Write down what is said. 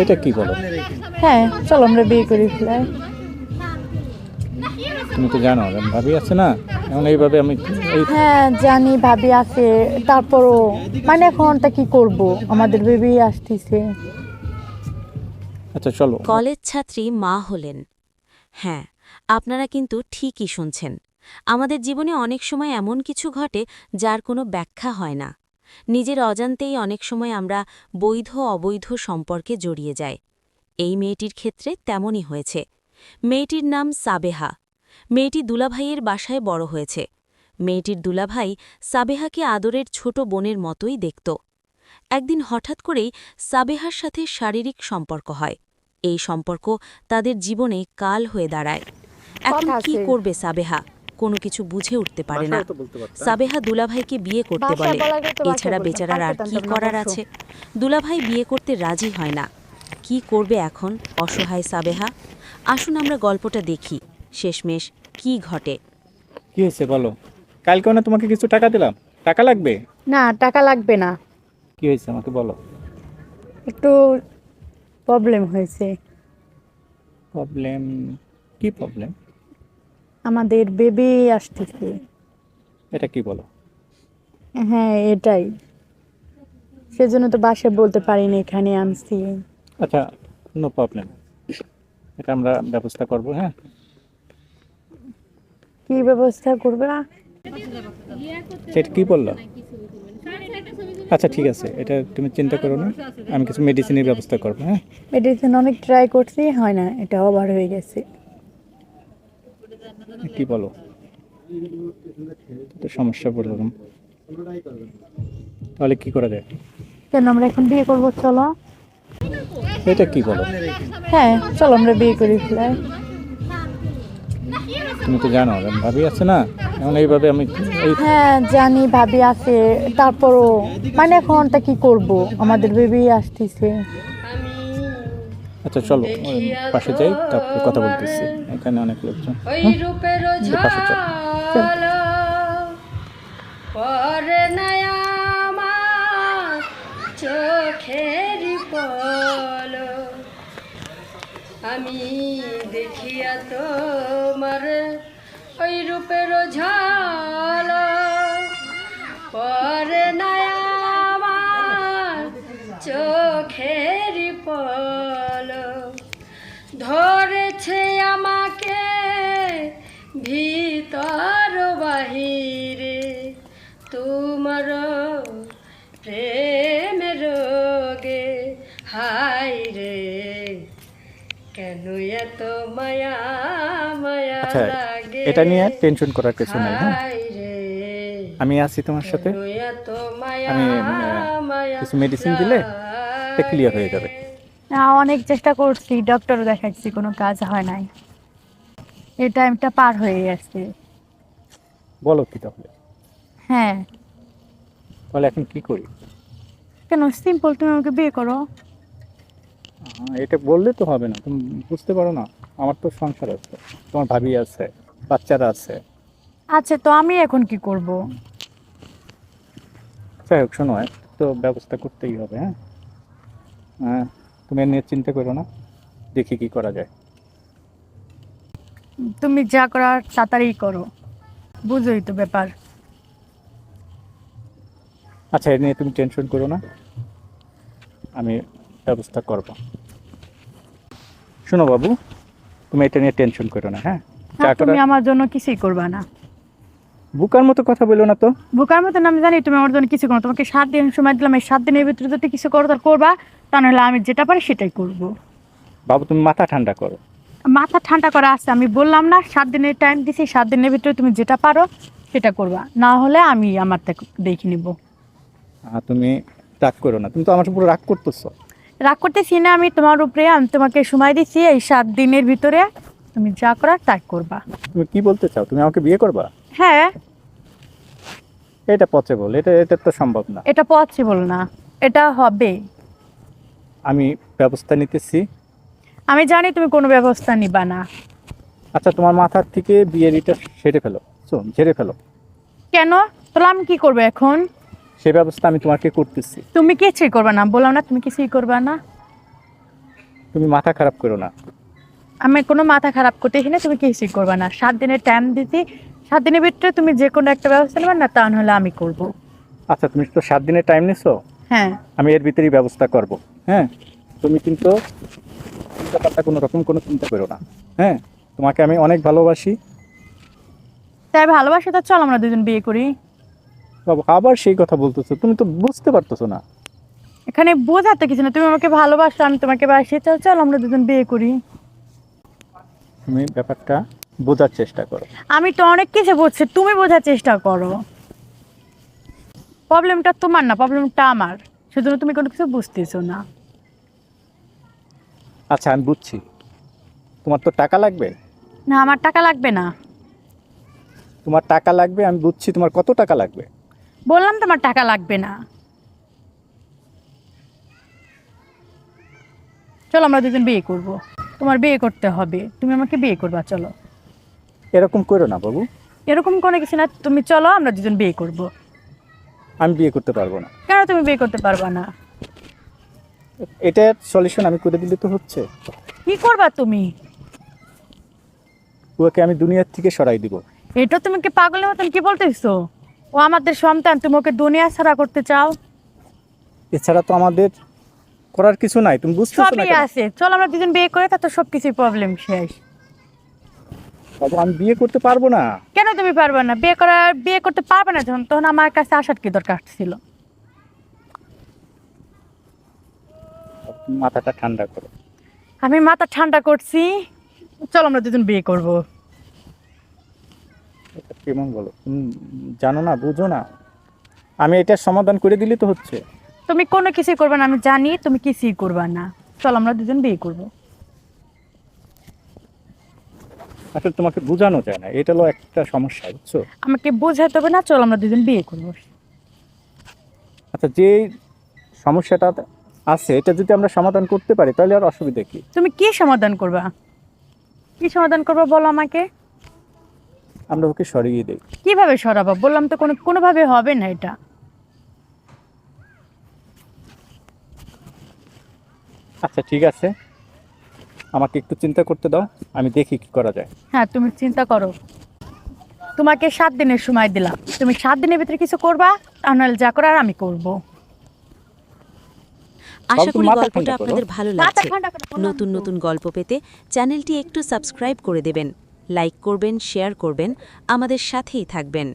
এটা কি বলো? হ্যাঁ, চলো আমরা বিয়ে করে ফেলাই। তুমি তো জানো ভাবি আছে না, এখন এইভাবে আমি হ্যাঁ জানি ভাবি আছে, তারপরও মানে এখন তা কি করব, আমাদের বেবি আসতেছে। আচ্ছা চলো। কলেজ ছাত্রী মা হলেন। হ্যাঁ, আপনারা কিন্তু ঠিকই শুনছেন। আমাদের জীবনে অনেক সময় এমন কিছু ঘটে যার কোনো ব্যাখ্যা হয় না। নিজের অজান্তেই অনেক সময় আমরা বৈধ অবৈধ সম্পর্কে জড়িয়ে যাই। এই মেয়েটির ক্ষেত্রে তেমনই হয়েছে। মেয়েটির নাম সাবেহা। মেয়েটি দুলাভাইয়ের বাসায় বড় হয়েছে। মেয়েটির দুলাভাই সাবেহাকে আদরের ছোট বোনের মতোই দেখত। একদিন হঠাৎ করেই সাবেহার সাথে শারীরিক সম্পর্ক হয়। এই সম্পর্ক তাদের জীবনে কাল হয়ে দাঁড়ায়। এখন কি করবে সাবেহা? কোনো কিছু বুঝে উঠতে পারে না। সাবেহা দুলাভাইকে বিয়ে করতে বলে, এছাড়া বেচারার আর কি করার আছে? দুলাভাই বিয়ে করতে রাজি হয় না। কি করবে এখন অসহায় সাবেহা? আসুন আমরা গল্পটা দেখি, শেষমেশ কি ঘটে। কি হয়েছে বলো? কালকেও না তোমাকে কিছু টাকা দিলাম, টাকা লাগবে? না, টাকা লাগবে না, কি হয়েছে আমাকে বলো। একটু প্রবলেম হয়েছে। প্রবলেম? কি প্রবলেম? আমাদের বেবি আসতেছে। এটা কি বলো? হ্যাঁ এটাই, সেজন্য তো বাসায় বলতে পারিনি, এখানে আনছি। আচ্ছা, নো প্রবলেম, এটা আমরা ব্যবস্থা করব। হ্যাঁ, কি ব্যবস্থা করবে? সেটা কি বললো? আচ্ছা ঠিক আছে, এটা তুমি চিন্তা করো না, আমি কিছু মেডিসিনের ব্যবস্থা করবো। হ্যাঁ, মেডিসিন অনেক ট্রাই করছি, হয় না, এটা ওভার হয়ে গেছে। কি বলো? তো সমস্যা পড়লাম, তাহলে কি করা যায়? কেন আমরা এখন বিয়ে করবো? চলো। এটা কি বলো? হ্যাঁ, চলো আমরা বিয়ে করে ফেলাই। তুমি তো জানো ভাবি আছে না, এখন এইভাবে আমি হ্যাঁ জানি ভাবি আছে, তারপরও মানে এখন তা কি করব, আমাদের বেবি আসতেছে। আচ্ছা চলো পাশে যাই, তারপরে কথা বলতেছি, এখানে অনেক লোকজন। পাশে চলো। পরে নয়া আমার চোখের পলো, আমি দেখিয়া তোমার ওই রূপের ঝাল। পরে নয়া আমার চোখের পলো, ধরেছে আমাকে ভিতর বাহিরে, তোমার প্রেম রোগে হাই রে, কেন এত মায়া মায়া আচ্ছা, লাগে। এটা নিয়ে টেনশন করার কিছু নাই। হ্যাঁ, হাই রে, আমি আছি তোমার সাথে, কেন এত মায়া আমি মায়া কিছু মেডিসিন দিলে এটা ক্লিয়ার হয়ে যাবে। না, অনেক চেষ্টা করছি, ডক্টর দেখাচ্ছি, কোনো কাজ হয় নাই। এই টাইমটা পার হয়ে গেছে। বলো কি তাহলে? হ্যাঁ। তাহলে এখন কি করি? কেন, সিম্পল, তুমি আমাকে বিয়ে করো। এটা বললে তো হবে না, তুমি বুঝতে পারো না, আমার তো সংসার আছে, তোমার ভাবি আছে, বাচ্চারা আছে। আচ্ছা, তো আমি এখন কি করব? যাই হোক, শোনো, তো ব্যবস্থা করতেই হবে। হ্যাঁ, হ্যাঁ, তুমি এ নিয়ে চিন্তা করো না, দেখি কি করা যায়। তুমি যা করার তাড়াতাড়ি করো, বুঝোই তো ব্যাপার। আচ্ছা, এ নিয়ে তুমি টেনশন করো না, আমি ব্যবস্থা করব। শোনো বাবু, তুমি এটা নিয়ে টেনশন করো না। হ্যাঁ, না, তুমি আমার জন্য কিছুই করবা না। বুকার মতো কথা বলো না তো। বোকার মতন আমি জানি তুমি আমার জন্য কিছু করো, তোমাকে 7 দিন সময় দিলাম, এই 7 দিনের ভিতরে যদি কিছু করো তার করবা, তা নাহলে আমি যেটা পারি সেটাই করব। বাবু তুমি মাথা ঠান্ডা করো। মাথা ঠান্ডা করা আছে, আমি বললাম না 7 দিনের টাইম দিছি, 7 দিনের ভিতরে তুমি যেটা পারো সেটা করবা, না হলে আমি আমার দেখে নিব। তুমি রাগ করো না, তুমি তো আমার উপর রাগ করতেছো। রাগ করতেছি না আমি তোমার উপরে, আমি তোমাকে সময় দিচ্ছি, এই 7 দিনের ভিতরে তুমি যা করার তাই করবা। তুমি কি বলতে চাও? তুমি আমাকে বিয়ে করবা? হ্যাঁ। এটা পসিবল? এটা তো সম্ভব না। এটা পসিবল না, এটা হবে। আমি ব্যবস্থা নিতেছি। আমি জানি তুমি কোনো ব্যবস্থা নিবা না। আচ্ছা, তোমার মাথার থেকে বিয়ের ইটা ঝেড়ে ফেলো। কেন? তাহলে আমি কি করবো এখন? সেই ব্যবস্থা আমি তোমাকে করতেছি। তুমি কিছুই করবা না, বললাম না তুমি কিছুই করবা না। তুমি মাথা খারাপ করো না। আমি কোনো মাথা খারাপ করতে এখানে তুমি কিছুই করবে না। 7 দিনের টাইম দিছি, 7 দিনের ভিতরে তুমি যে কোনো একটা ব্যবস্থা নেবে, না তা হলে আমি করব। আচ্ছা, তুমি তো 7 দিনের টাইম নিছো, হ্যাঁ, আমি এর ভিতরেই ব্যবস্থা করব। হ্যাঁ, তুমি কিন্তু চিন্তা কোনো রকম কোনো চিন্তা করো না। হ্যাঁ, তোমাকে আমি অনেক ভালোবাসি। তাই ভালোবাসা তো চল আমরা দুজন বিয়ে করি। বাবা, আবার সেই কথা বলতেছো, তুমি তো বুঝতে পারতেছো না। এখানে বোঝাতে কিছু না, তুমি আমাকে ভালোবাসো, আমি তোমাকে বাসি, চল চল আমরা দুজন বিয়ে করি। তুমি ব্যাপারটা বোঝার চেষ্টা করো। আমি তো অনেক কিছু বুঝছি, তুমি বোঝার চেষ্টা করো। প্রবলেমটা তোমার না, প্রবলেমটা আমার, সেজন্য তুমি কোনো কিছু বুঝতেছো না। আচ্ছা, আমি বুঝছি। তোমার তো টাকা লাগবে। না, আমার টাকা লাগবে না। তোমার টাকা লাগবে, আমি বুঝছি। তোমার কত টাকা লাগবে? বললাম তোমার টাকা লাগবে না। চলো আমরা দুজন বিয়ে করব। তোমার বিয়ে করতে হবে, তুমি আমাকে বিয়ে করবা, চলো। এরকম করো না বাবু। এরকম কোনো কিছু না, তুমি চলো আমরা দুজন বিয়ে করব। আমি বিয়ে করতে পারবো না। কেন তুমি বিয়ে করতে পারবা না? এটার সলিউশন আমি করে দিলে তো হচ্ছে। কি করবা তুমি? ওকে আমি দুনিয়ার থেকে সরাই দিব। এটা তুমি কি পাগলের মতন কি বলতেছো? ও আমাদের সন্তান, তুমি ওকে দুনিয়া ছাড়া করতে চাও? এছাড়া তো আমাদের করার কিছু নাই, তুমি বুঝতেছো না সবই কেন? আছে, চলো আমরা দুজন বিয়ে করে, তা তো সবকিছুই প্রবলেম শেষ। বাবু, আমি বিয়ে করতে পারবো না। কেন তুমি পারবে না? বিয়ে করতে পারবে না যখন, তখন আমার কাছে আসার কি দরকার ছিল? তুমি মাথাটা ঠান্ডা করো। আমি মাথা ঠান্ডা করছি, চলো আমরা দুজন বিয়ে করব। এটা কেমন বলো? তুমি জানো না, বুঝো না। আমি এটার সমাধান করে দিলে তো হচ্ছে। তুমি কোনো কিছুই করবে না, আমি জানি তুমি কিছুই করবে না। চলো আমরা দুজন বিয়ে করব। আসলে তোমাকে বোঝানো যায় না, এটা হলো একটা সমস্যা, বুঝছো? আমাকে বোঝাতে হবে না, চলো আমরা দুজন বিয়ে করব। আচ্ছা, যে সমস্যাটা আছে এটা যদি আমরা সমাধান করতে পারি তাহলে আর অসুবিধা কি? তুমি কি সমাধান করবা? কি সমাধান করবা বলো আমাকে। আমরা ওকে সরিয়ে দেই। কিভাবে সরাবো? বললাম তো কোনোভাবে হবে না এটা। আচ্ছা, ঠিক আছে, আমাকে একটু চিন্তা করতে দাও, আমি দেখি কি করা যায়। হ্যাঁ, তুমি চিন্তা করো। তোমাকে 7 দিনের সময় দিলাম, তুমি 7 দিনের ভিতরে কিছু করবা, তা নাহলে যা করার আমি করব। আশা করি মাথা গল্পটা ঠান্ডা করো। আপনাদের ভালো মাথা লাগছে। ঠান্ডা করে বললাম নতুন তো। নতুন গল্প পেতে চ্যানেলটি একটু সাবস্ক্রাইব করে দেবেন, লাইক করবেন, শেয়ার করবেন, আমাদের সাথেই থাকবেন।